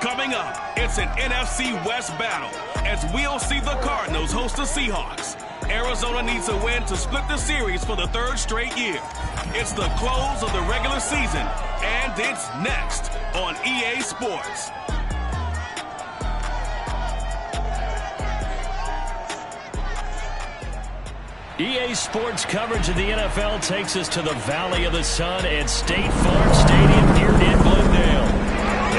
Coming up, it's an NFC West battle as we'll see the Cardinals host the Seahawks. Arizona needs a win to split the series for the third straight year. It's the close of the regular season, and it's next on EA Sports. EA Sports coverage of the NFL takes us to the Valley of the Sun at State Farm Stadium here in Glendale.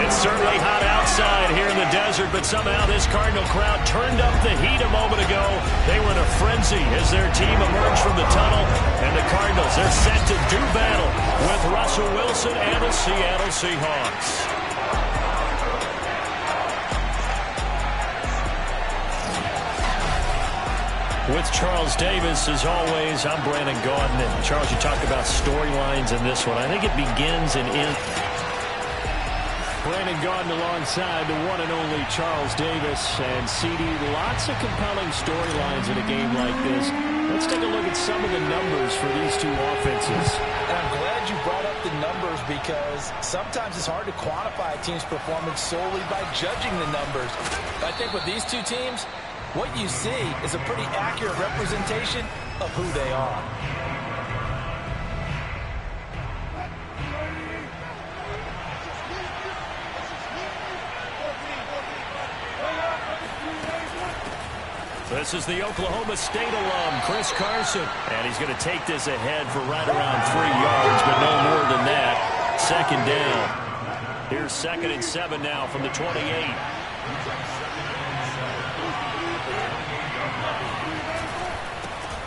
It's certainly hot outside here in the desert, but somehow this Cardinal crowd turned up the heat a moment ago. They were in a frenzy as their team emerged from the tunnel, and the Cardinals are set to do battle with Russell Wilson and the Seattle Seahawks. With Charles Davis, as always, I'm Brandon Gaudin. And Charles, you talk about storylines in this one. I think it begins and ends. Brandon Gaudin alongside the one and only Charles Davis. And CD, lots of compelling storylines in a game like this. Let's take a look at some of the numbers for these two offenses. And I'm glad you brought up the numbers because sometimes it's hard to quantify a team's performance solely by judging the numbers. But I think with these two teams, what you see is a pretty accurate representation of who they are. This is the Oklahoma State alum, Chris Carson. And he's going to take this ahead for right around 3 yards, but no more than that. Second down. Here's 2nd and 7 now from the 28.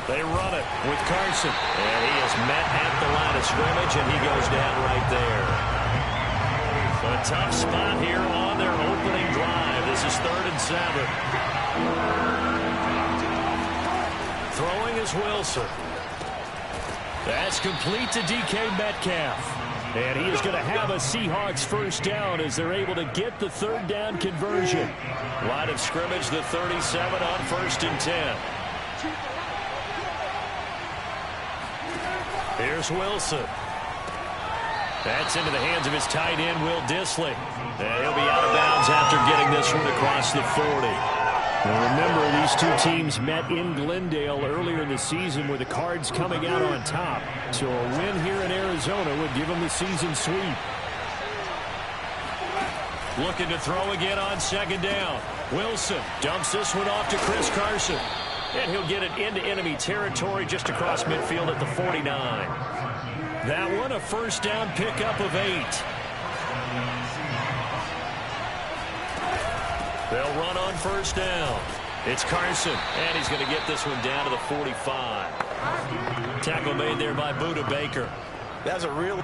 They run it with Carson. And he is met at the line of scrimmage, and he goes down right there. A tough spot here on their opening drive. This is 3rd and 7. Throwing is Wilson. That's complete to DK Metcalf. And he is going to have a Seahawks first down as they're able to get the 3rd down conversion. Line of scrimmage, the 37 on 1st and 10. Here's Wilson. That's into the hands of his tight end, Will Dissly. And he'll be out of bounds after getting this one across the 40. Now remember, these two teams met in Glendale earlier in the season with the Cards coming out on top. So a win here in Arizona would give them the season sweep. Looking to throw again on 2nd down. Wilson dumps this one off to Chris Carson. And he'll get it into enemy territory just across midfield at the 49. That one a first down pickup of 8. They'll run on first down. It's Carson, and he's going to get this one down to the 45. Tackle made there by Buda Baker. That's a real...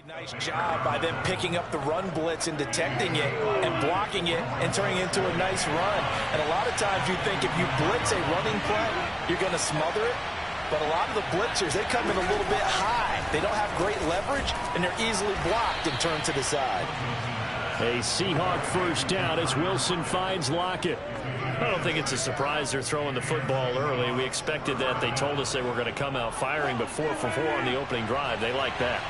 Nice job by them picking up the run blitz and detecting it and blocking it and turning it into a nice run. And a lot of times you think if you blitz a running play, you're going to smother it. But a lot of the blitzers, they come in a little bit high. They don't have great leverage, and they're easily blocked and turned to the side. A Seahawk first down as Wilson finds Lockett. I don't think it's a surprise they're throwing the football early. We expected that. They told us they were going to come out firing, but 4 for 4 on the opening drive. They like that.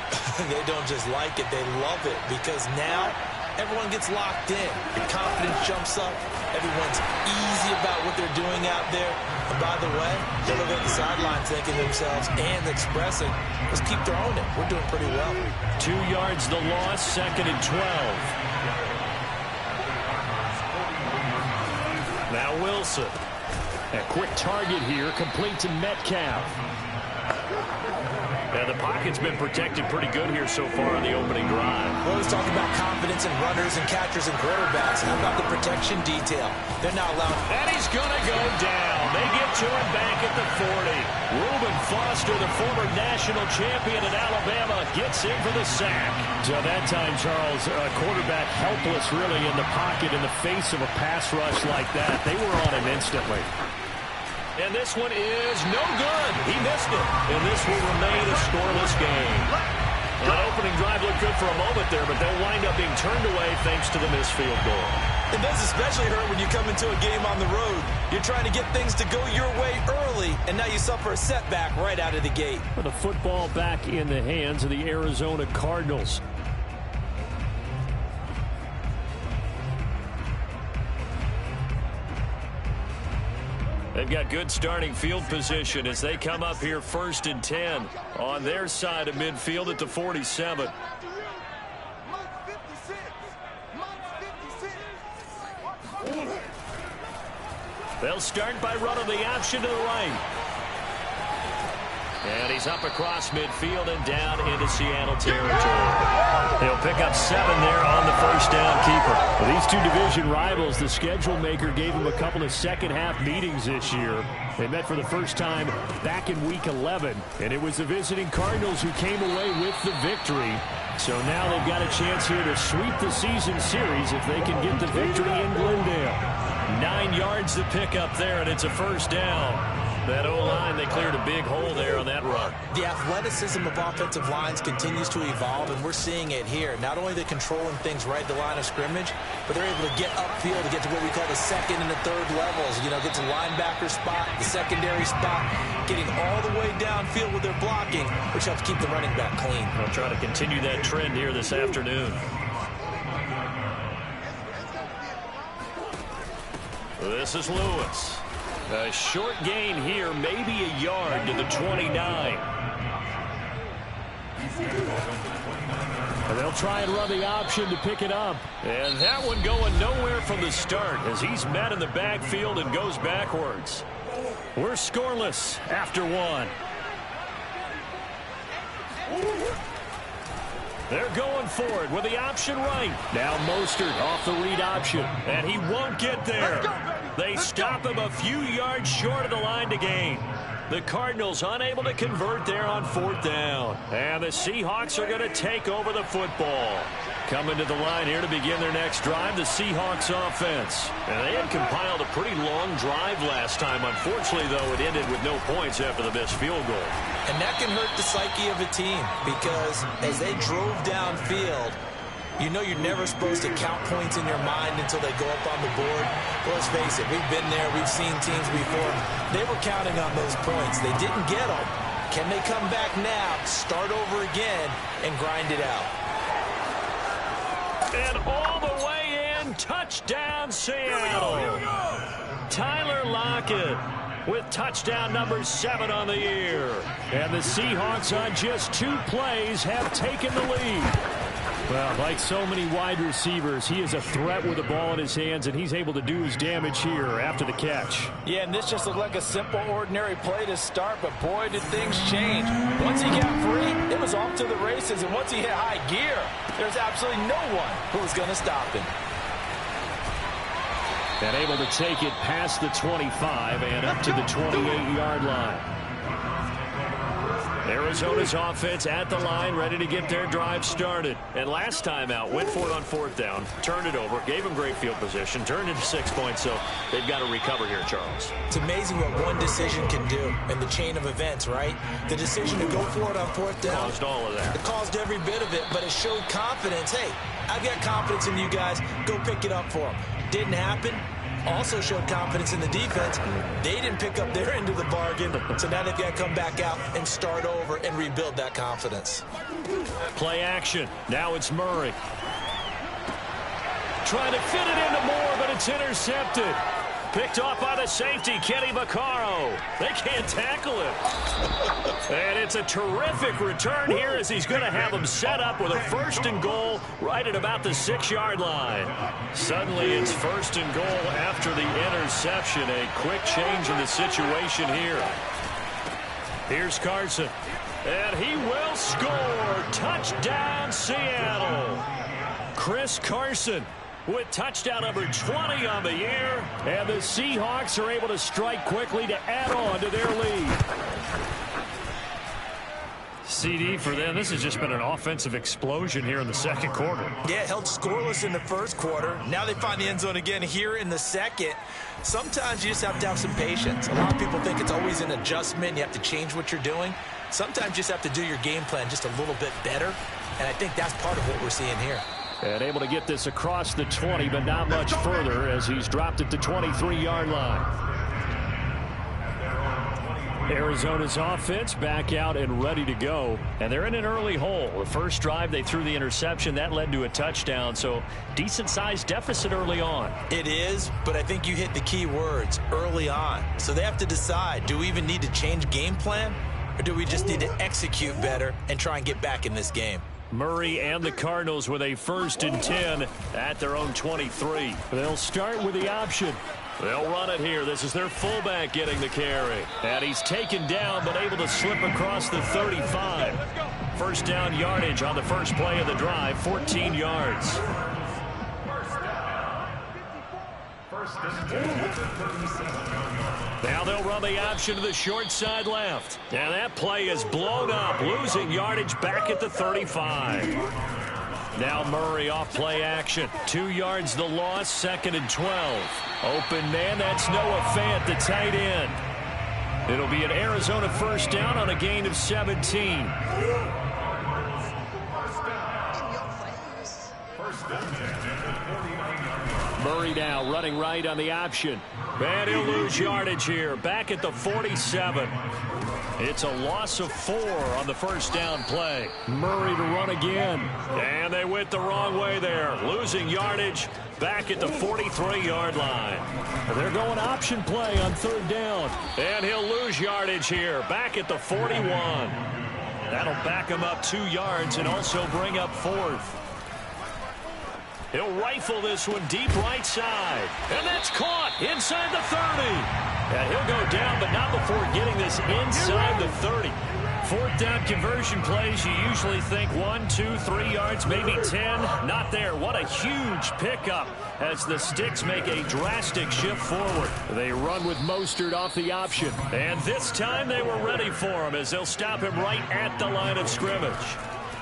They don't just like it, they love it, because now everyone gets locked in. The confidence jumps up. Everyone's easy about what they're doing out there. And by the way, they're looking at the sidelines thinking to themselves and expressing, let's keep throwing it. We're doing pretty well. 2 yards the loss, 2nd and 12. Now Wilson. A quick target here, complete to Metcalf. And the pocket's been protected pretty good here so far on the opening drive. Well, let's talk about confidence in runners and catchers and quarterbacks. How about the protection detail? They're not allowed. And he's going to go down. They get to him back at the 40. Reuben Foster, the former national champion at Alabama, gets in for the sack. So that time, Charles, a quarterback helpless really in the pocket in the face of a pass rush like that. They were on him instantly. And this one is no good. He missed it. And this will remain a scoreless game. That opening drive looked good for a moment there, but they'll wind up being turned away thanks to the missed field goal. It does especially hurt when you come into a game on the road. You're trying to get things to go your way early, and now you suffer a setback right out of the gate. The football back in the hands of the Arizona Cardinals. They've got good starting field position as they come up here 1st and 10 on their side of midfield at the 47. They'll start by running the option to the right. And he's up across midfield and down into Seattle territory. They'll pick up 7 there on the first down keeper. For these two division rivals, the schedule maker gave them a couple of second-half meetings this year. They met for the first time back in Week 11, and it was the visiting Cardinals who came away with the victory. So now they've got a chance here to sweep the season series if they can get the victory in Glendale. 9 yards to pick up there, and it's a first down. That O-line, they cleared a big hole there on that run. The athleticism of offensive lines continues to evolve, and we're seeing it here. Not only are they controlling things right at the line of scrimmage, but they're able to get upfield to get to what we call the second and the third levels. You know, get to linebacker spot, the secondary spot, getting all the way downfield with their blocking, which helps keep the running back clean. They'll try to continue that trend here this afternoon. This is Lewis. A short gain here, maybe a yard to the 29. And they'll try and run the option to pick it up. And that one going nowhere from the start as he's met in the backfield and goes backwards. We're scoreless after 1. They're going for it with the option right. Now Mostert off the read option, and he won't get there. They stop him a few yards short of the line to gain. The Cardinals unable to convert there on 4th down. And the Seahawks are going to take over the football. Coming to the line here to begin their next drive, the Seahawks offense. And they had compiled a pretty long drive last time. Unfortunately, though, it ended with no points after the missed field goal. And that can hurt the psyche of a team because as they drove downfield, you know you're never supposed to count points in your mind until they go up on the board. Well, let's face it, we've been there. We've seen teams before. They were counting on those points. They didn't get them. Can they come back now, start over again, and grind it out? And all the way in, touchdown Seattle. Tyler Lockett with touchdown number 7 on the year. And the Seahawks on just 2 plays have taken the lead. Well, like so many wide receivers, he is a threat with the ball in his hands, and he's able to do his damage here after the catch. Yeah, and this just looked like a simple, ordinary play to start, but boy, did things change. Once he got free, it was off to the races, and once he hit high gear, there's absolutely no one who was going to stop him. And able to take it past the 25 and up to the 28-yard line. Arizona's offense at the line, ready to get their drive started. And last time out, went for it on 4th down, turned it over, gave them great field position, turned into 6 points, so they've got to recover here, Charles. It's amazing what one decision can do in the chain of events, right? The decision to go for it on 4th down. Caused all of that. It caused every bit of it, but it showed confidence. Hey, I've got confidence in you guys. Go pick it up for them. Didn't happen. Also showed confidence in the defense. They didn't pick up their end of the bargain, so now they've got to come back out and start over and rebuild that confidence. Play action. Now it's Murray. Trying to fit it into Moore, but it's intercepted. Picked off by the safety, Kenny Vaccaro. They can't tackle him. And it's a terrific return here as he's going to have him set up with a 1st and goal right at about the 6-yard line. Suddenly it's 1st and goal after the interception. A quick change in the situation here. Here's Carson. And he will score. Touchdown, Seattle. Chris Carson with touchdown number 20 on the year. And the Seahawks are able to strike quickly to add on to their lead. CD for them. This has just been an offensive explosion here in the 2nd quarter. Yeah, held scoreless in the 1st quarter. Now they find the end zone again here in the 2nd. Sometimes you just have to have some patience. A lot of people think it's always an adjustment. You have to change what you're doing. Sometimes you just have to do your game plan just a little bit better. And I think that's part of what we're seeing here. And able to get this across the 20, but not much further as he's dropped at the 23-yard line. Arizona's offense back out and ready to go. And they're in an early hole. The first drive, they threw the interception. That led to a touchdown. So decent-sized deficit early on. It is, but I think you hit the key words, early on. So they have to decide, do we even need to change game plan? Or do we just need to execute better and try and get back in this game? Murray and the Cardinals with a 1st and 10 at their own 23. They'll start with the option. They'll run it here. This is their fullback getting the carry. And he's taken down but able to slip across the 35. 1st down yardage on the first play of the drive, 14 yards. Now they'll run the option to the short side left. And that play is blown up, losing yardage back at the 35. Now Murray off play action. 2 yards the loss, 2nd and 12. Open man, that's Noah Fant, the tight end. It'll be an Arizona 1st down on a gain of 17. Murray now running right on the option. And he'll lose yardage here. Back at the 47. It's a loss of 4 on the 1st down play. Murray to run again. And they went the wrong way there. Losing yardage back at the 43-yard line. They're going option play on 3rd down. And he'll lose yardage here. Back at the 41. That'll back him up 2 yards and also bring up 4th. He'll rifle this one deep right side. And that's caught inside the 30. And he'll go down, but not before getting this inside the 30. 4th down conversion plays, you usually think 1, 2, 3 yards, maybe 10. Not there. What a huge pickup as the Sticks make a drastic shift forward. They run with Mostert off the option. And this time they were ready for him as they'll stop him right at the line of scrimmage.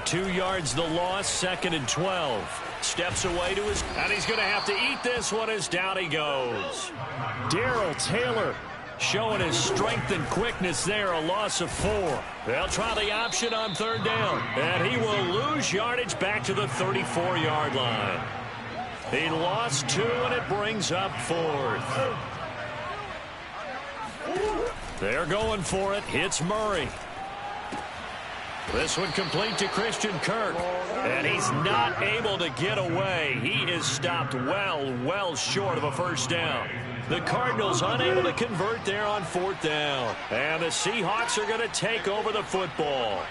2 yards the loss, 2nd and 12. Steps away to his, and he's going to have to eat this one as down he goes. Darrell Taylor showing his strength and quickness there, a loss of 4. They'll try the option on 3rd down, and he will lose yardage back to the 34-yard line. He lost 2, and it brings up 4th. They're going for it. It's Murray. This one complete to Christian Kirk. And he's not able to get away. He is stopped well short of a 1st down. The Cardinals unable to convert there on 4th down. And the Seahawks are going to take over the football.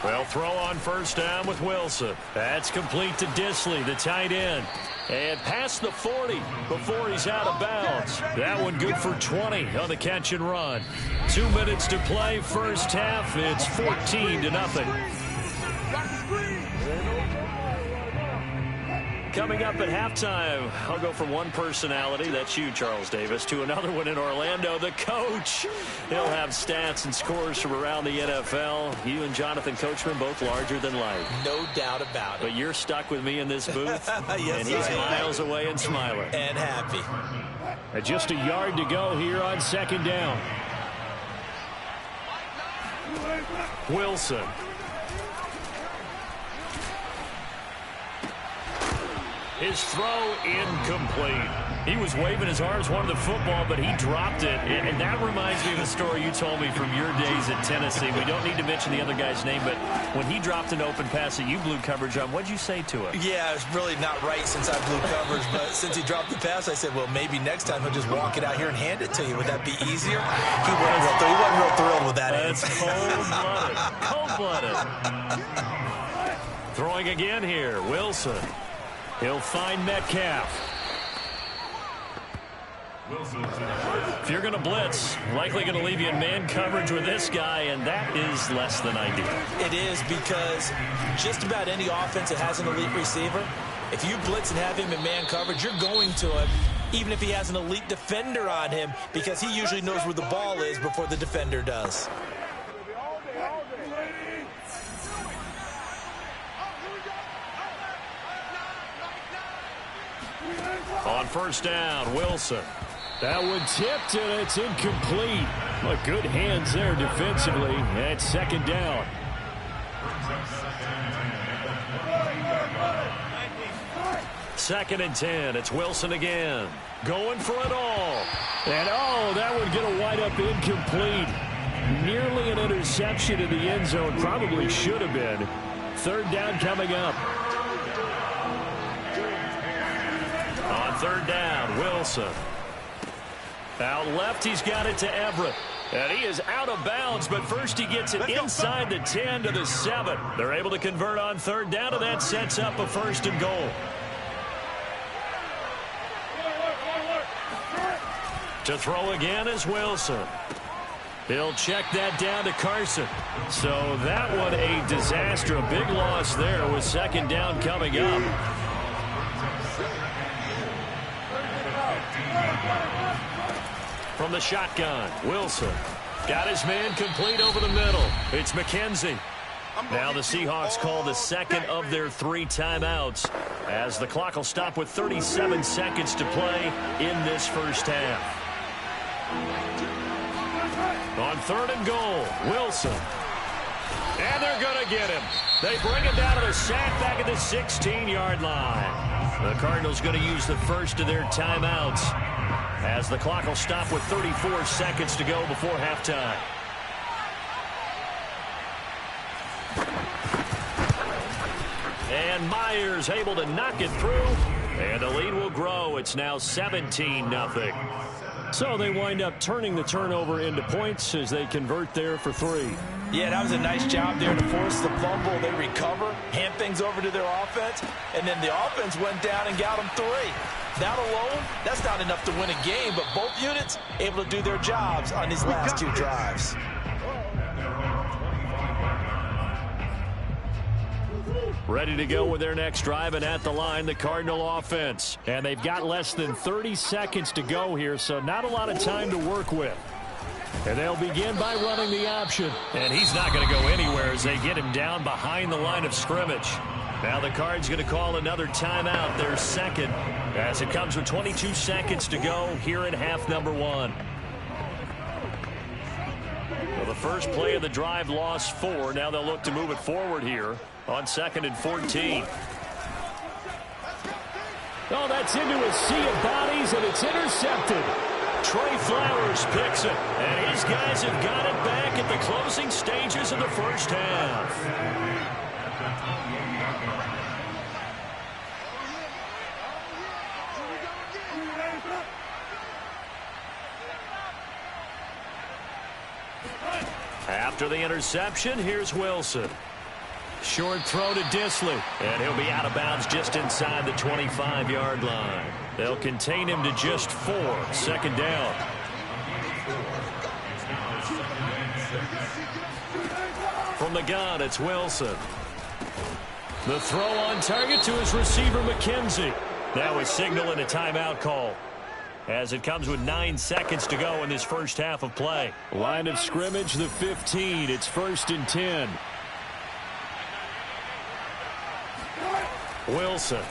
They'll throw on 1st down with Wilson. That's complete to Disley, the tight end. And past the 40 before he's out of bounds. That one good for 20 on the catch and run. 2 minutes to play, 1st half. It's 14-0. Coming up at halftime, I'll go from one personality, that's you, Charles Davis, to another one in Orlando, the coach. He'll have stats and scores from around the NFL. You and Jonathan Coachman both larger than life. No doubt about it. But you're stuck with me in this booth, yes, and he's miles away and smiling. And happy. Just a yard to go here on second down. Wilson. His throw incomplete. He was waving his arms, wanted the football, but he dropped it. And that reminds me of a story you told me from your days at Tennessee. We don't need to mention the other guy's name, but when he dropped an open pass that you blew coverage on, what'd you say to him? Yeah, it's really not right since I blew coverage, but since he dropped the pass, I said, well, maybe next time he'll just walk it out here and hand it to you. Would that be easier? He wasn't real thrilled with that. That's cold-blooded. Cold-blooded. Throwing again here, Wilson. He'll find Metcalf. If you're going to blitz, likely going to leave you in man coverage with this guy, and that is less than ideal. It is, because just about any offense that has an elite receiver, if you blitz and have him in man coverage, you're going to him, even if he has an elite defender on him, because he usually knows where the ball is before the defender does. On first down, Wilson. That one tipped, and it's incomplete. Well, good hands there defensively. At second down. Second and 10. It's Wilson again. Going for it all. And, that one going to wind up incomplete. Nearly an interception in the end zone. Probably should have been. Third down coming up. On third down, Wilson. Out left, he's got it to Everett. And he is out of bounds, but first he gets it inside the 10 to the 7. They're able to convert on third down, and that sets up a first and goal. To throw again is Wilson. He'll check that down to Carson. So that one a disaster. A big loss there with second down coming up. From the shotgun, Wilson got his man complete over the middle. It's McKenzie. Now the Seahawks call the second of their 3 timeouts, as the clock will stop with 37 seconds to play in this first half. On third and goal, Wilson. And they're going to get him. They bring him down to the sack back at the 16-yard line. The Cardinals going to use the first of their timeouts, as the clock will stop with 34 seconds to go before halftime. And Myers able to knock it through, and the lead will grow. It's now 17-0. So they wind up turning the turnover into points as they convert there for 3. Yeah, that was a nice job there to force the fumble. They recover, hand things over to their offense, and then the offense went down and got them 3. That alone, that's not enough to win a game, but both units able to do their jobs on these last 2 drives. Ready to go with their next drive, and at the line, the Cardinal offense. And they've got less than 30 seconds to go here, so not a lot of time to work with. And they'll begin by running the option. And he's not going to go anywhere as they get him down behind the line of scrimmage. Now the Cards going to call another timeout, their second, as it comes with 22 seconds to go here in half number 1. Well, the first play of the drive lost 4. Now they'll look to move it forward here on 2nd and 14. Oh, that's into a sea of bodies, and it's intercepted. Trey Flowers picks it, and his guys have got it back at the closing stages of the first half. After the interception, here's Wilson. Short throw to Disley, and he'll be out of bounds just inside the 25-yard line. They'll contain him to just 4. Second down. From the gun, it's Wilson. The throw on target to his receiver, McKenzie. Now a signal and a timeout call, as it comes with 9 seconds to go in this first half of play. Line of scrimmage, the 15. It's 1st and 10. Wilson.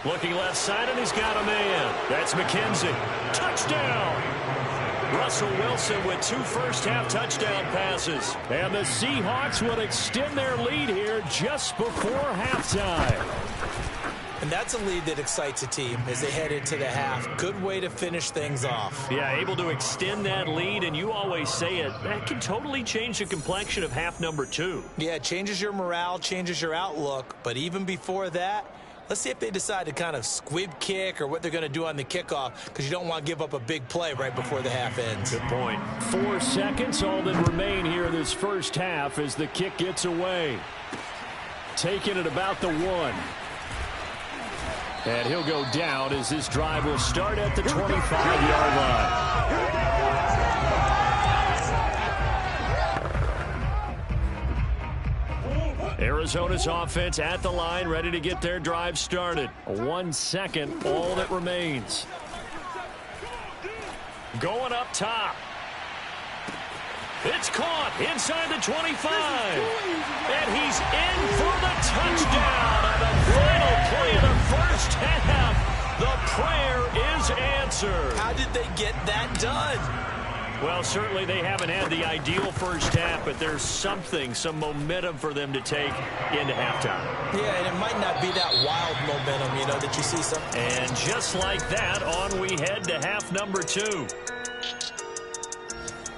Looking left side, and he's got a man. That's McKenzie. Touchdown! Russell Wilson with 2 first-half touchdown passes. And the Seahawks will extend their lead here just before halftime. And that's a lead that excites a team as they head into the half. Good way to finish things off. Yeah, able to extend that lead, and you always say it, that can totally change the complexion of half number 2. Yeah, it changes your morale, changes your outlook. But even before that, let's see if they decide to kind of squib kick or what they're going to do on the kickoff, because you don't want to give up a big play right before the half ends. Good point. 4 seconds, all that remain here in this first half as the kick gets away. Taking it about the 1. And he'll go down as this drive will start at the 25-yard line. Arizona's offense at the line, ready to get their drive started. 1 second, all that remains. Going up top. It's caught inside the 25. And he's in for the touchdown on the final play of the first half. The prayer is answered. How did they get that done? Well, certainly they haven't had the ideal first half, but there's some momentum for them to take into halftime. Yeah, and it might not be that wild momentum, you know, that you see some. And just like that, on we head to half number 2.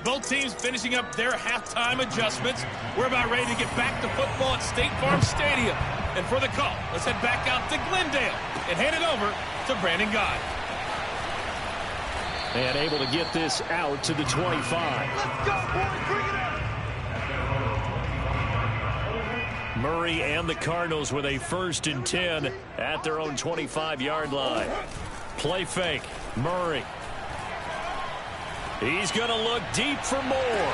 Both teams finishing up their halftime adjustments. We're about ready to get back to football at State Farm Stadium. And for the call, let's head back out to Glendale and hand it over to Brandon Gott. And able to get this out to the 25. Let's go, boys. Bring it out. Murray and the Cardinals with a 1st and 10 at their own 25-yard line. Play fake. Murray. He's going to look deep for more.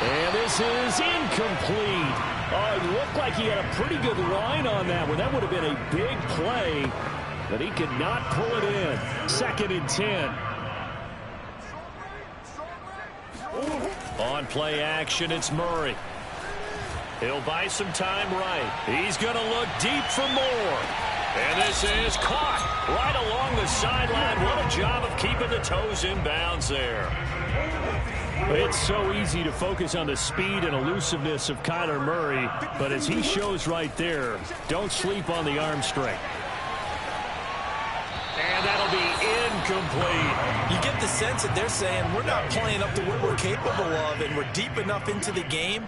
And this is incomplete. Oh, it looked like he had a pretty good line on that one. That would have been a big play, but he could not pull it in. 2nd and 10. On play action, it's Murray. He'll buy some time right. He's going to look deep for more. And this is caught right along the sideline. What a job of keeping the toes in bounds there. It's so easy to focus on the speed and elusiveness of Kyler Murray, but as he shows right there, don't sleep on the arm strength. And that'll be incomplete. You get the sense that they're saying we're not playing up to what we're capable of, and we're deep enough into the game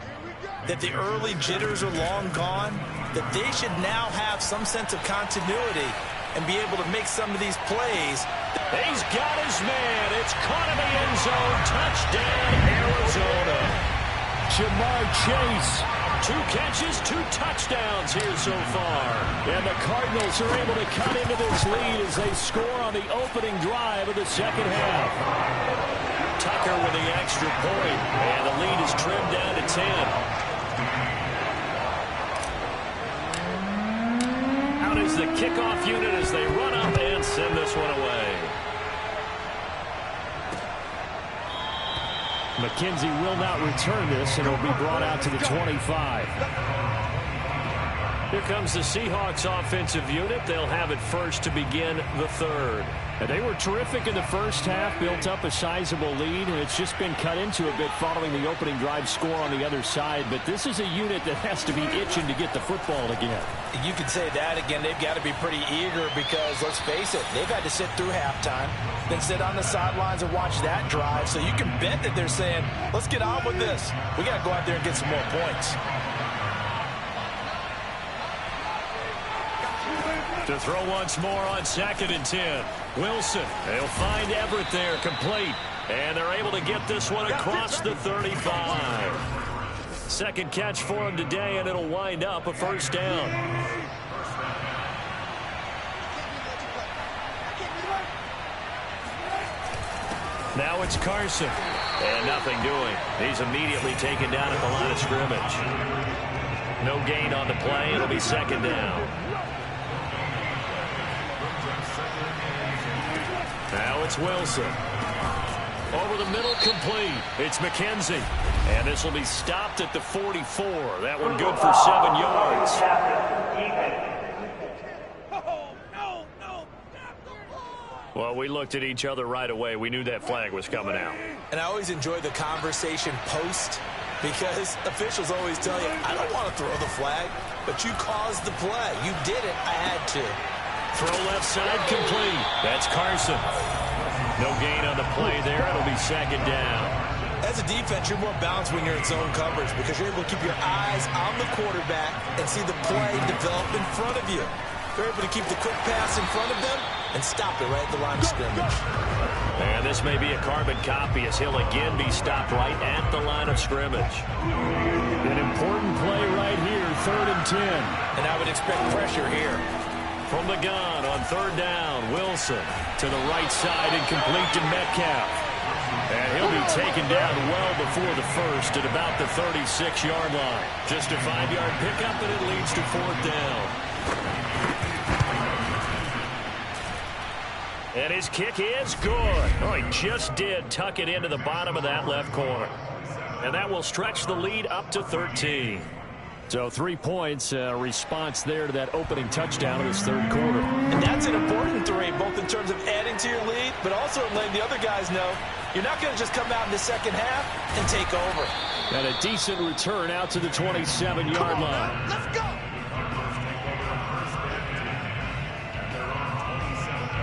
that the early jitters are long gone, that they should now have some sense of continuity and be able to make some of these plays. He's got his man. It's caught in the end zone. Touchdown, Arizona. Jamar Chase. 2 catches, 2 touchdowns here so far. And the Cardinals are able to cut into this lead as they score on the opening drive of the second half. Tucker with the extra point, and the lead is trimmed down to 10. Out is the kickoff unit as they run up and send this one away. McKenzie will not return this, and it'll be brought out to the 25. Here comes the Seahawks offensive unit. They'll have it first to begin the third. And they were terrific in the first half, built up a sizable lead, and it's just been cut into a bit following the opening drive score on the other side. But this is a unit that has to be itching to get the football again. You could say that again. They've got to be pretty eager because, let's face it, they've had to sit through halftime, then sit on the sidelines and watch that drive. So you can bet that they're saying, let's get on with this. We got to go out there and get some more points. To throw once more on 2nd and 10. Wilson, they'll find Everett there, complete. And they're able to get this one across the 35. Second catch for him today, and it'll wind up a first down. Now it's Carson. And nothing doing. He's immediately taken down at the line of scrimmage. No gain on the play. It'll be second down. Now it's Wilson. Over the middle, complete. It's McKenzie. And this will be stopped at the 44. That one good for 7 yards. Well, we looked at each other right away. We knew that flag was coming out. And I always enjoy the conversation post, because officials always tell you, I don't want to throw the flag, but you caused the play. You did it. I had to. Throw left side, complete. That's Carson. No gain on the play there. It'll be second down. As a defense, you're more balanced when you're in zone coverage because you're able to keep your eyes on the quarterback and see the play develop in front of you. You're able to keep the quick pass in front of them and stop it right at the line of scrimmage. And this may be a carbon copy as he'll again be stopped right at the line of scrimmage. An important play right here, 3rd and 10. And I would expect pressure here. From the gun on 3rd down, Wilson to the right side and complete to Metcalf. And he'll be taken down well before the first at about the 36-yard line. Just a 5-yard pickup, and it leads to 4th down. And his kick is good. Oh, he just did tuck it into the bottom of that left corner. And that will stretch the lead up to 13. So 3 points, response there to that opening touchdown in this 3rd quarter. And that's an important 3, both in terms of adding to your lead, but also letting the other guys know you're not going to just come out in the second half and take over. And a decent return out to the 27-yard line. Let's go.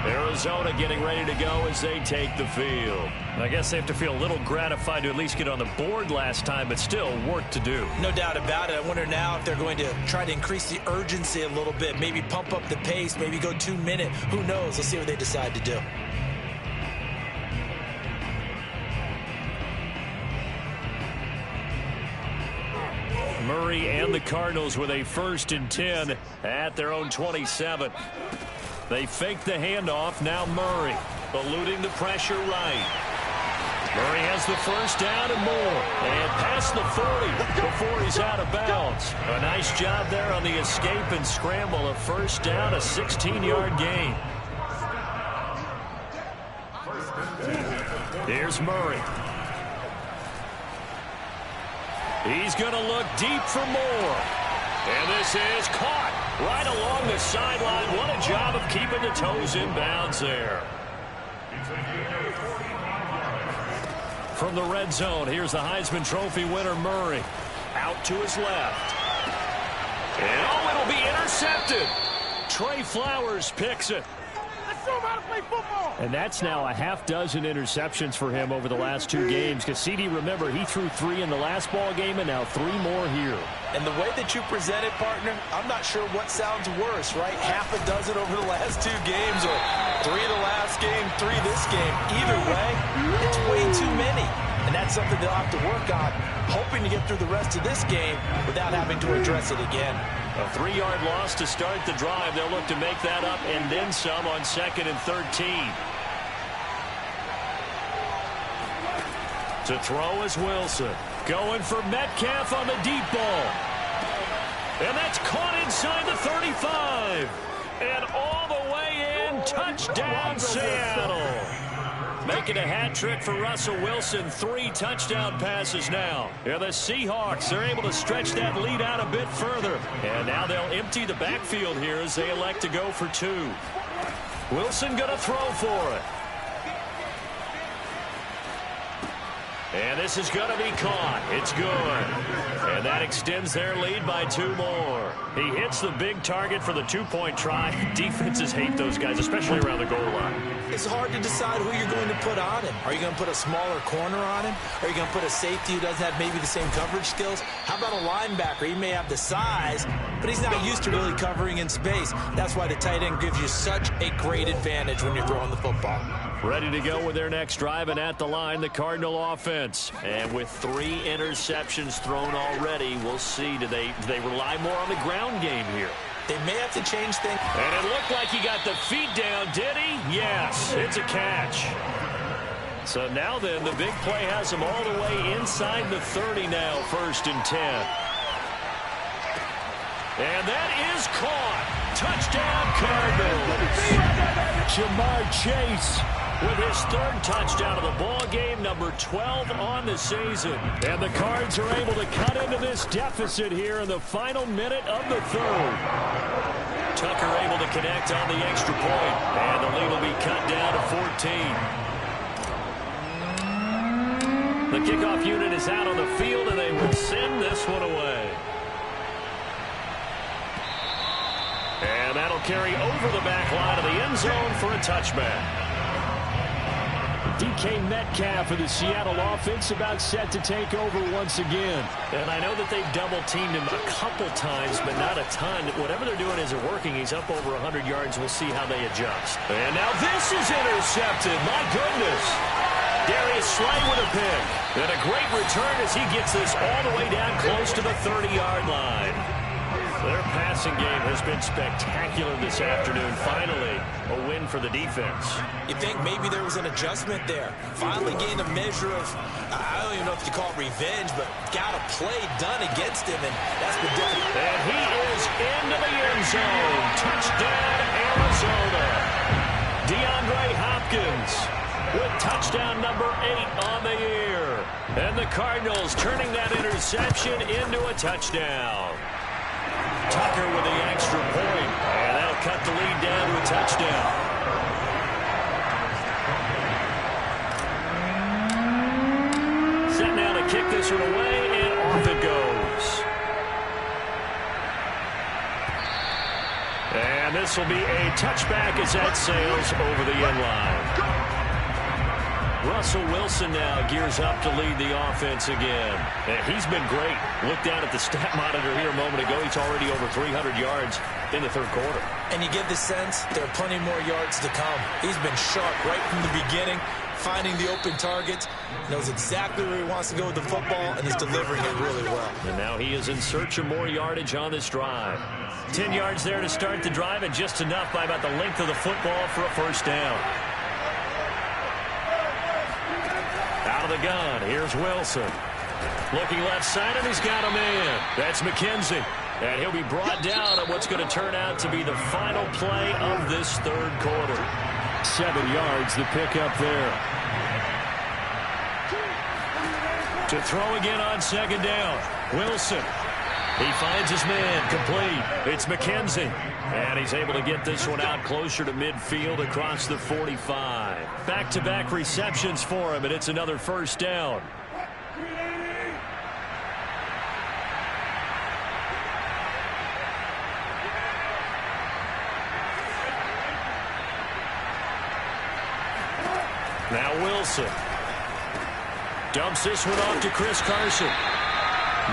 Arizona getting ready to go as they take the field. I guess they have to feel a little gratified to at least get on the board last time, but still work to do. No doubt about it. I wonder now if they're going to try to increase the urgency a little bit, maybe pump up the pace, maybe go 2-minute. Who knows? Let's see what they decide to do. Murray and the Cardinals with a 1st and 10 at their own 27. They fake the handoff. Now Murray eluding the pressure right. Murray has the first down and more. And past the 40 before he's out of bounds. A nice job there on the escape and scramble. A first down, a 16-yard gain. Here's Murray. He's going to look deep for more. And this is caught right along the sideline. What a job of keeping the toes in bounds there. From the red zone, here's the Heisman Trophy winner, Murray. Out to his left. And oh, it'll be intercepted. Trey Flowers picks it. And that's now a half-dozen interceptions for him over the last 2 games. Because CD, remember, he threw 3 in the last ball game and now 3 more here. And the way that you present it, partner, I'm not sure what sounds worse, right? Half a dozen over the last 2 games or 3 the last game, 3 this game. Either way, it's way too many. And that's something they'll have to work on, hoping to get through the rest of this game without having to address it again. A 3-yard loss to start the drive. They'll look to make that up and then some on 2nd and 13. To throw is Wilson. Going for Metcalf on the deep ball. And that's caught inside the 35. And all the way in. Touchdown, Seattle. Making a hat trick for Russell Wilson. 3 touchdown passes now. And the Seahawks are able to stretch that lead out a bit further. And now they'll empty the backfield here as they elect to go for 2. Wilson going to throw for it. And this is going to be caught. It's good. And that extends their lead by 2 more. He hits the big target for the 2-point try. Defenses hate those guys, especially around the goal line. It's hard to decide who you're going to put on him. Are you going to put a smaller corner on him? Are you going to put a safety who doesn't have maybe the same coverage skills? How about a linebacker? He may have the size, but he's not used to really covering in space. That's why the tight end gives you such a great advantage when you're throwing the football. Ready to go with their next drive, and at the line, the Cardinal offense. And with 3 interceptions thrown already, we'll see. Do they rely more on the ground game here? They may have to change things. And it looked like he got the feet down, did he? Yes, it's a catch. So now then, the big play has him all the way inside the 30 now, 1st and 10. And that is caught. Touchdown, Cardinals. Jamar Chase with his third touchdown of the ball game, number 12 on the season. And the Cards are able to cut into this deficit here in the final minute of the third. Tucker able to connect on the extra point, and the lead will be cut down to 14. The kickoff unit is out on the field, and they will send this one away. And that'll carry over the back line of the end zone for a touchback. DK Metcalf of the Seattle offense about set to take over once again. And I know that they've double-teamed him a couple times, but not a ton. Whatever they're doing isn't working. He's up over 100 yards. We'll see how they adjust. And now this is intercepted. My goodness. Darius Slay with a pick. And a great return as he gets this all the way down close to the 30-yard line. Their passing game has been spectacular this afternoon. Finally, a win for the defense. You think maybe there was an adjustment there. Finally gained a measure of, I don't even know if you call it revenge, but got a play done against him, and that's been difficult. And he is into the end zone. Touchdown, Arizona. DeAndre Hopkins with touchdown number 8 on the year. And the Cardinals turning that interception into a touchdown. Tucker with the extra point, and that'll cut the lead down to a touchdown. Set now to kick this one away, and off it goes. And this will be a touchback as that sails over the end line. Russell Wilson now gears up to lead the offense again. And he's been great. Look down at the stat monitor here a moment ago. He's already over 300 yards in the third quarter. And you get the sense there are plenty more yards to come. He's been sharp right from the beginning, finding the open targets, knows exactly where he wants to go with the football, and is delivering it really well. And now he is in search of more yardage on this drive. 10 yards there to start the drive, and just enough by about the length of the football for a first down. Out of the gun, here's Wilson. Looking left side, and he's got a man. That's McKenzie. And he'll be brought down at what's going to turn out to be the final play of this third quarter. 7 yards, the pickup there. To throw again on second down. Wilson. He finds his man, complete. It's McKenzie. And he's able to get this one out closer to midfield across the 45. Back-to-back receptions for him, and it's another first down. Now Wilson. Dumps this one off to Chris Carson.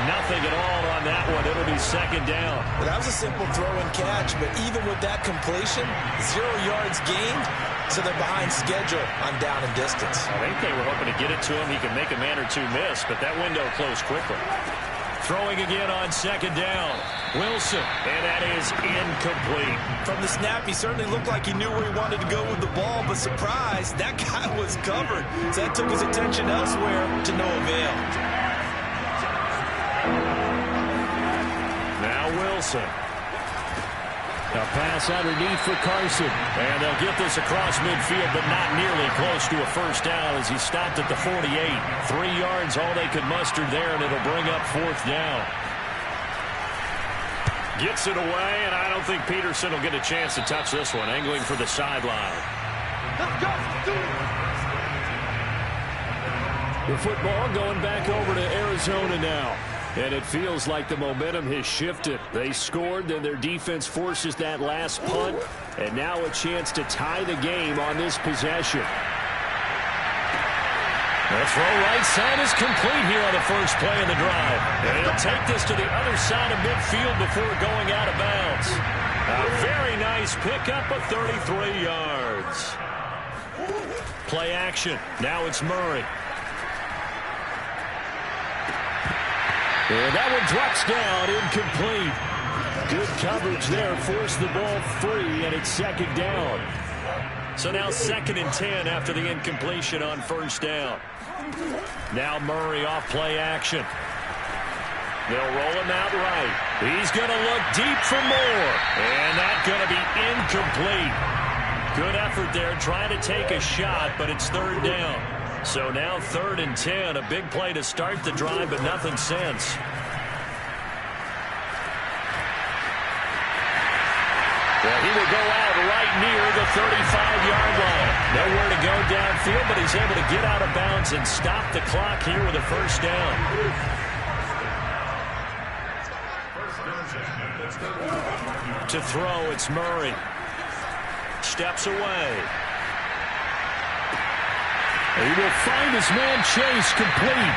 Nothing at all on that one. It'll be second down. Well, that was a simple throw and catch, but even with that completion, 0 yards gained, so they're behind schedule on down and distance. I think they were hoping to get it to him. He could make a man or two miss, but that window closed quickly. Throwing again on second down. Wilson, and that is incomplete. From the snap, he certainly looked like he knew where he wanted to go with the ball, but surprise, that guy was covered. So that took his attention elsewhere to no avail. Now Wilson. A pass underneath for Carson. And they'll get this across midfield, but not nearly close to a first down as he stopped at the 48. 3 yards, all they could muster there, and it'll bring up fourth down. Gets it away, and I don't think Peterson will get a chance to touch this one. Angling for the sideline. Let's go. The football going back over to Arizona now. And it feels like the momentum has shifted. They scored, then their defense forces that last punt. And now a chance to tie the game on this possession. The throw right side is complete here on the first play of the drive. And he'll take this to the other side of midfield before going out of bounds. A very nice pickup of 33 yards. Play action. Now it's Murray. And that one drops down, incomplete. Good coverage there, forced the ball free, and it's second down. So now 2nd and 10 after the incompletion on first down. Now Murray off play action. They'll roll him out right. He's going to look deep for more. And that's going to be incomplete. Good effort there trying to take a shot, but it's third down. So now 3rd and 10. A big play to start the drive, but nothing since. Well, he will go out right near the 35-yard line. Nowhere to go downfield, but he's able to get out of bounds and stop the clock here with a first down. To throw, it's Murray. Steps away. He will find his man Chase complete.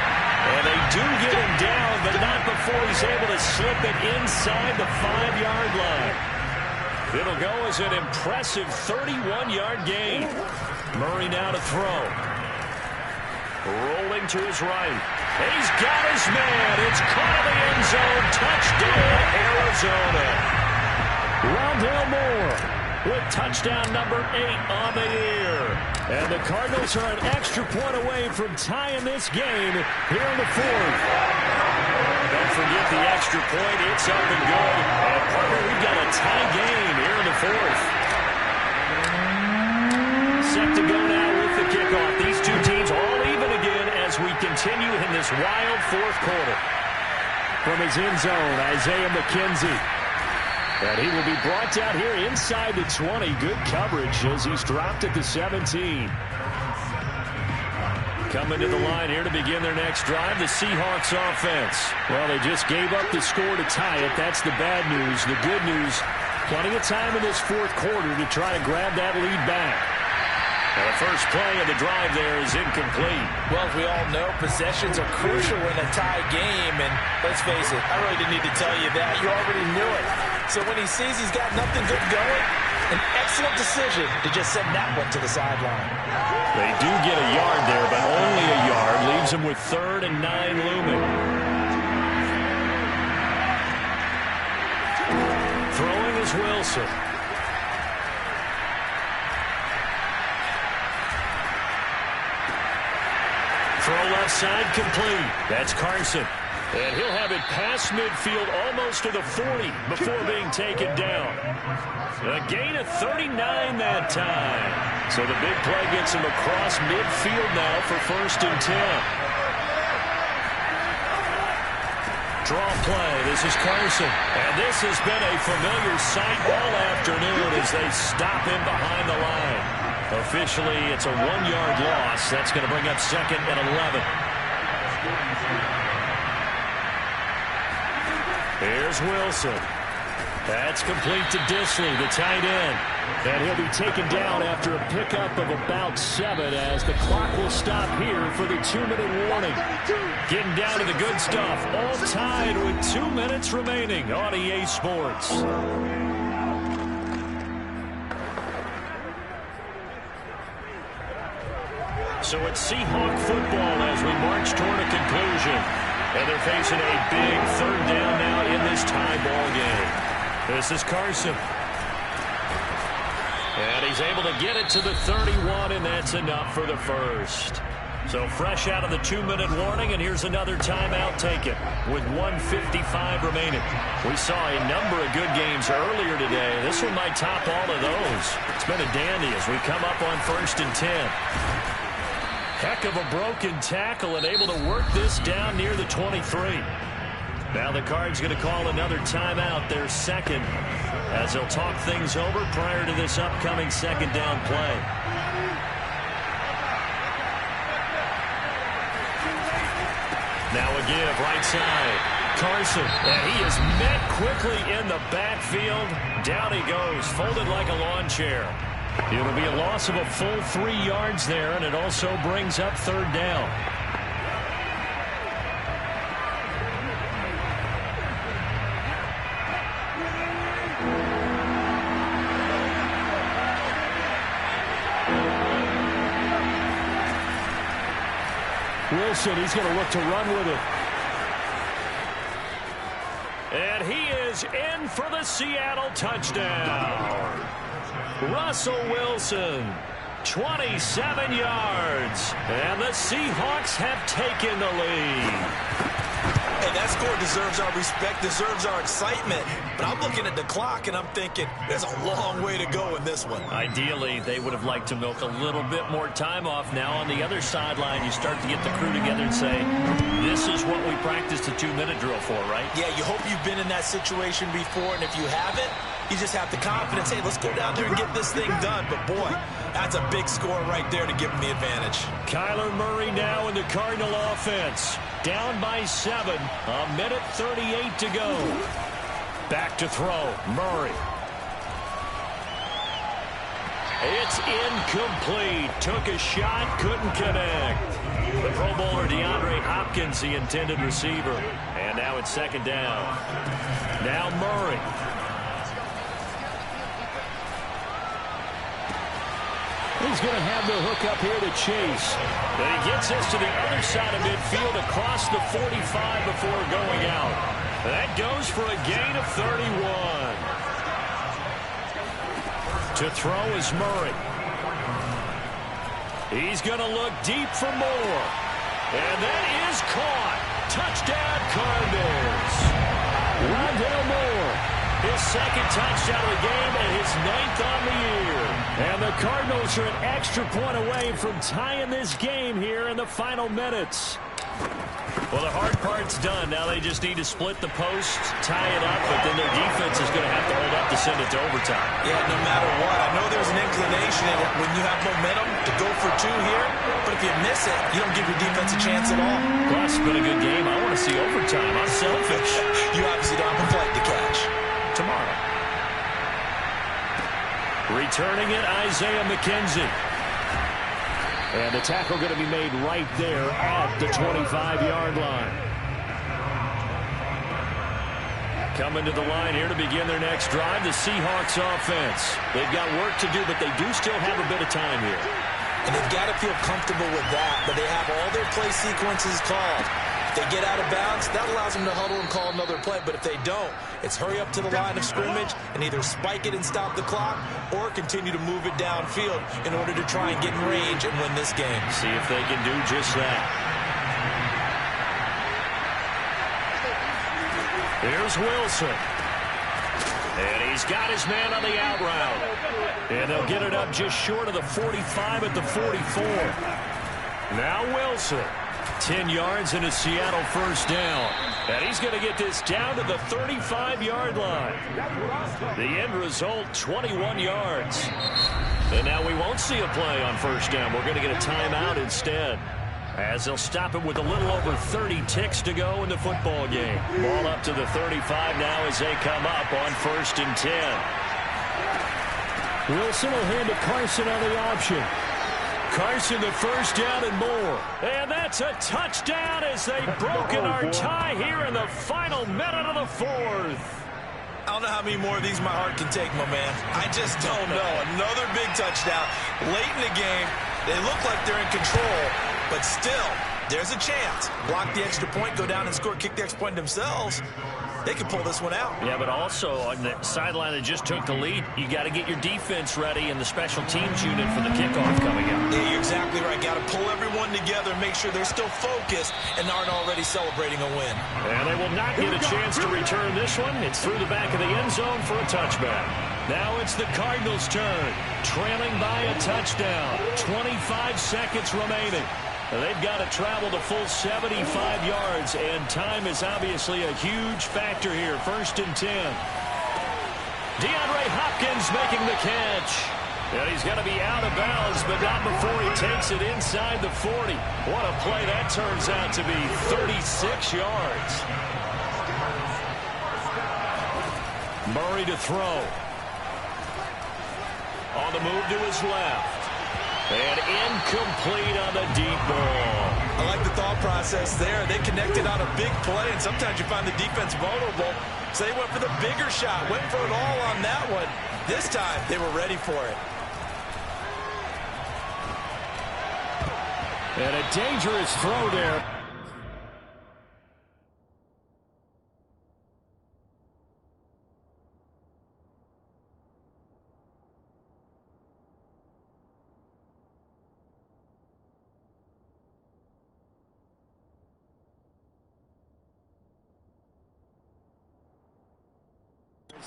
And they do get him down, but not before he's able to slip it inside the 5-yard line. It'll go as an impressive 31-yard gain. Murray now to throw. Rolling to his right. He's got his man. It's caught in the end zone. Touchdown, Arizona. Rondale Moore with touchdown number 8 on the year. And the Cardinals are an extra point away from tying this game here in the 4th. Don't forget the extra point. It's up and good. And partner, we've got a tie game here in the 4th. Set to go now with the kickoff. These two teams all even again as we continue in this wild 4th quarter. From his end zone, Isaiah McKenzie. And he will be brought down here inside the 20. Good coverage as he's dropped at the 17. Coming to the line here to begin their next drive, the Seahawks offense. Well, they just gave up the score to tie it. That's the bad news. The good news, plenty of time in this 4th quarter to try to grab that lead back. And the first play of the drive there is incomplete. Well, as we all know, possessions are crucial in a tie game. And let's face it, I really didn't need to tell you that. You already knew it. So when he sees he's got nothing good going, an excellent decision to just send that one to the sideline. They do get a yard there, but only a yard. Leaves him with 3rd and 9 looming. Throwing is Wilson. Throw left side complete. That's Carson. And he'll have it past midfield almost to the 40 before being taken down. A gain of 39 that time. So the big play gets him across midfield now for 1st and 10. Draw play. This is Carson. And this has been a familiar sight all afternoon as they stop him behind the line. Officially, it's a 1-yard loss. That's going to bring up 2nd and 11. Here's Wilson. That's complete to Disley, the tight end. And he'll be taken down after a pickup of about 7 as the clock will stop here for the 2-minute warning. Getting down to the good stuff. All tied with 2 minutes remaining on EA Sports. So it's Seahawk football as we march toward a conclusion. And they're facing a big 3rd down now in this tie ball game. This is Carson. And he's able to get it to the 31, and that's enough for the first. So fresh out of the 2-minute warning, and here's another timeout taken with 1:55 remaining. We saw a number of good games earlier today. This one might top all of those. It's been a dandy as we come up on 1st and 10. Heck of a broken tackle and able to work this down near the 23. Now the Cards going to call another timeout, their 2nd, as they'll talk things over prior to this upcoming 2nd down play. Now a give, right side. Carson, and he is met quickly in the backfield. Down he goes, folded like a lawn chair. It'll be a loss of a full 3 yards there, and it also brings up 3rd down. Wilson, he's going to look to run with it. And he is in for the Seattle touchdown. Russell Wilson, 27 yards. And the Seahawks have taken the lead. Hey, that score deserves our respect, deserves our excitement. But I'm looking at the clock, and I'm thinking there's a long way to go in this one. Ideally, they would have liked to milk a little bit more time off. Now on the other sideline, you start to get the crew together and say, this is what we practiced a 2-minute drill for, right? Yeah, you hope you've been in that situation before, and if you haven't, you just have the confidence, hey, let's go down there and get this thing done. But, boy, that's a big score right there to give them the advantage. Kyler Murray now in the Cardinal offense. Down by 7. 1:38 to go. Back to throw. Murray. It's incomplete. Took a shot, couldn't connect. The Pro Bowler DeAndre Hopkins, the intended receiver. And now it's second down. Now Murray. He's going to have the hook up here to Chase. And he gets us to the other side of midfield across the 45 before going out. That goes for a gain of 31. To throw is Murray. He's going to look deep for more. And that is caught. Touchdown Cardinals. Rondale Moore. His second touchdown of the game and his 9th on the year. And the Cardinals are an extra point away from tying this game here in the final minutes. Well, the hard part's done. Now they just need to split the post, tie it up, but then their defense is going to have to hold up to send it to overtime. Yeah, no matter what. I know there's an inclination in it when you have momentum to go for 2 here, but if you miss it, you don't give your defense a chance at all. Plus, it's been a good game. I want to see overtime. I'm selfish. You obviously don't have a flight to catch. Tomorrow. Returning it, Isaiah McKenzie. And the tackle going to be made right there at the 25-yard line. Coming to the line here to begin their next drive, the Seahawks offense. They've got work to do, but they do still have a bit of time here. And they've got to feel comfortable with that, but they have all their play sequences called. If they get out of bounds, that allows them to huddle and call another play. But if they don't, it's hurry up to the line of scrimmage and either spike it and stop the clock or continue to move it downfield in order to try and get in range and win this game. See if they can do just that. Here's Wilson. And he's got his man on the out route. And they'll get it up just short of the 45 at the 44. Now Wilson. 10 yards and a Seattle first down. And he's going to get this down to the 35-yard line. The end result, 21 yards. And now we won't see a play on first down. We're going to get a timeout instead, as they'll stop it with a little over 30 ticks to go in the football game. Ball up to the 35 now as they come up on 1st and 10. Wilson will hand to Carson on the option. Carson the first down and more. And that's a touchdown as they've broken our tie here in the final minute of the 4th. I don't know how many more of these my heart can take, my man. I just don't know. Another big touchdown. Late in the game, they look like they're in control, but still, there's a chance. Block the extra point, go down and score, kick the extra point themselves. They can pull this one out. Yeah, but also on the sideline that just took the lead, you got to get your defense ready and the special teams unit for the kickoff coming up. Yeah, you're exactly right. Got to pull everyone together and make sure they're still focused and aren't already celebrating a win. And they will not get a chance to return this one. It's through the back of the end zone for a touchback. Now it's the Cardinals' turn, trailing by a touchdown. 25 seconds remaining. They've got to travel the full 75 yards, and time is obviously a huge factor here. 1st and 10. DeAndre Hopkins making the catch. And he's going to be out of bounds, but not before he takes it inside the 40. What a play that turns out to be, 36 yards. Murray to throw. On the move to his left. And incomplete on the deep ball. I like the thought process there. They connected on a big play, and sometimes you find the defense vulnerable. So they went for the bigger shot, went for it all on that one. This time, they were ready for it. And a dangerous throw there.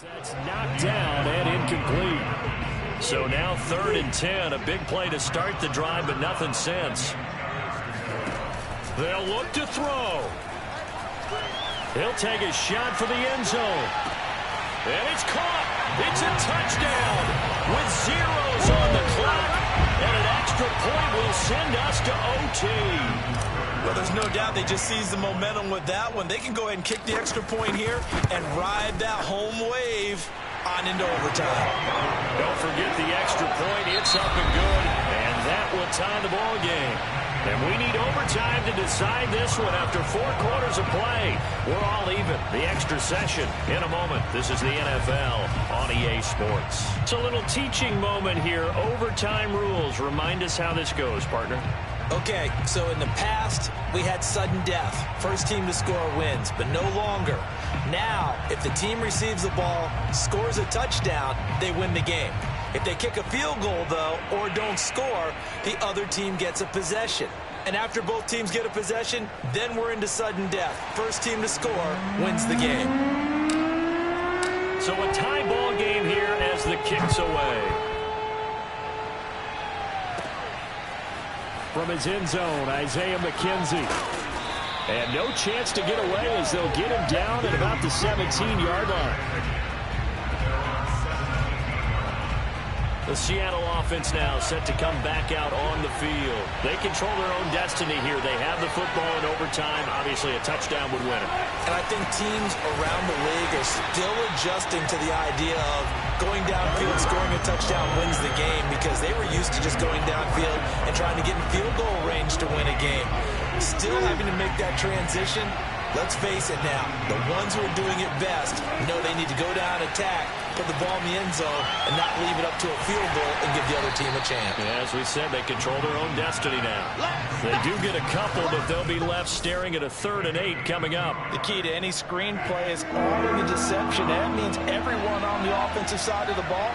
That's knocked down and incomplete. So now 3rd and 10. A big play to start the drive, but nothing since. They'll look to throw. He'll take a shot for the end zone. And it's caught. It's a touchdown with zeros on the clock. And an extra point will send us to OT. Well, there's no doubt they just seized the momentum with that one. They can go ahead and kick the extra point here and ride that home wave on into overtime. Don't forget the extra point. It's up and good. And that will tie the ball game. And we need overtime to decide this one after 4 quarters of play. We're all even. The extra session in a moment. This is the NFL on EA Sports. It's a little teaching moment here. Overtime rules. Remind us how this goes, partner. Okay, so in the past, we had sudden death. First team to score wins, but no longer. Now, if the team receives the ball, scores a touchdown, they win the game. If they kick a field goal, though, or don't score, the other team gets a possession. And after both teams get a possession, then we're into sudden death. First team to score wins the game. So a tie ball game here as the kick's away. From his end zone, Isaiah McKenzie. And no chance to get away as they'll get him down at about the 17-yard line. The Seattle offense now set to come back out on the field. They control their own destiny here. They have the football in overtime. Obviously, a touchdown would win it. And I think teams around the league are still adjusting to the idea of going downfield, scoring a touchdown wins the game, because they were used to just going downfield and trying to get in field goal range to win a game. Still having to make that transition. Let's face it now, the ones who are doing it best know they need to go down, attack, put the ball in the end zone, and not leave it up to a field goal and give the other team a chance. Yeah, as we said, they control their own destiny now. They do get a couple, but they'll be left staring at a 3rd and 8 coming up. The key to any screen play is all in the deception. That means everyone on the offensive side of the ball.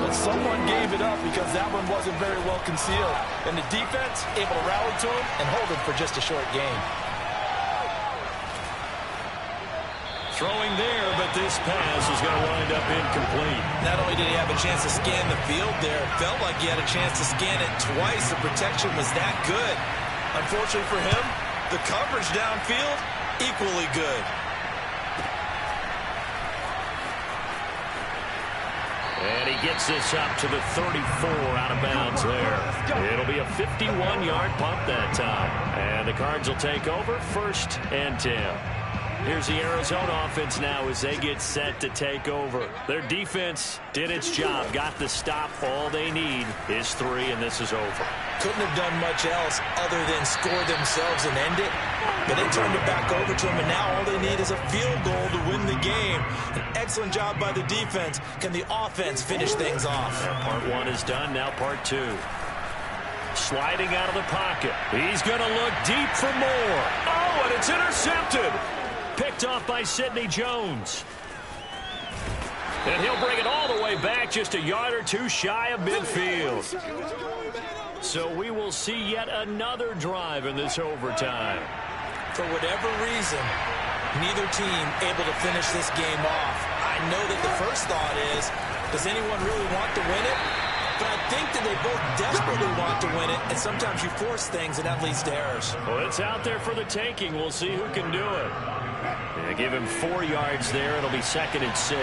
But someone gave it up because that one wasn't very well concealed. And the defense able to rally to him and hold him for just a short game. Throwing there, but this pass is going to wind up incomplete. Not only did he have a chance to scan the field there, it felt like he had a chance to scan it twice. The protection was that good. Unfortunately for him, the coverage downfield, equally good. And he gets this up to the 34 out of bounds there. It'll be a 51-yard punt that time. And the Cards will take over 1st and 10. Here's the Arizona offense now as they get set to take over. Their defense did its job, got the stop. All they need is 3, and this is over. Couldn't have done much else other than score themselves and end it. But they turned it back over to them, and now all they need is a field goal to win the game. An excellent job by the defense. Can the offense finish things off? And part 1 is done, now part 2. Sliding out of the pocket. He's going to look deep for more. Oh, and it's intercepted. Picked off by Sidney Jones. And he'll bring it all the way back, just a yard or 2 shy of midfield. So we will see yet another drive in this overtime. For whatever reason, neither team able to finish this game off. I know that the first thought is, does anyone really want to win it? But I think that they both desperately want to win it, and sometimes you force things, and that leads to errors. Well, it's out there for the taking. We'll see who can do it. They give him 4 yards there. It'll be 2nd and 6.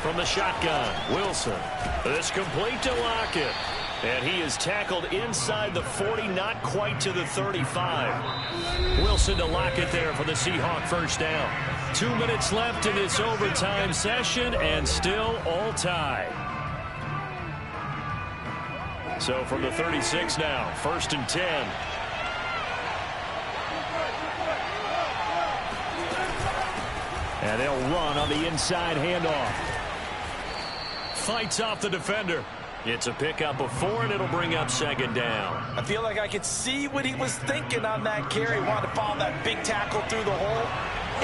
From the shotgun, Wilson. It's complete to Lockett. And he is tackled inside the 40, not quite to the 35. Wilson to Lockett there for the Seahawk first down. 2 minutes left in this overtime session, and still all tied. So from the 36 now, 1st and 10. And they'll run on the inside handoff. Fights off the defender. It's a pickup of 4, and it'll bring up 2nd down. I feel like I could see what he was thinking on that carry. Wanted to follow that big tackle through the hole.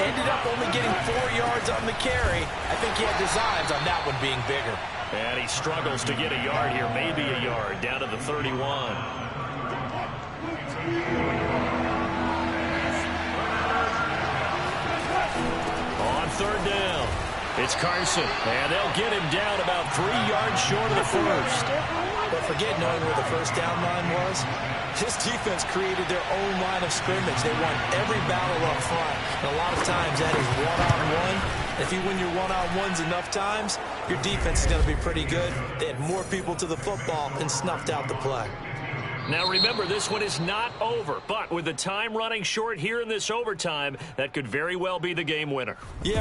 Ended up only getting 4 yards on the carry. I think he had designs on that one being bigger. And he struggles to get a yard here, maybe a yard, down to the 31. On third down, it's Carson, and they'll get him down about 3 yards short of the first. But forget knowing where the first down line was. This defense created their own line of scrimmage. They won every battle up front. And a lot of times that is one-on-one. If you win your one-on-ones enough times, your defense is going to be pretty good. They had more people to the football and snuffed out the play. Now remember, this one is not over, but with the time running short here in this overtime, that could very well be the game winner. Yeah.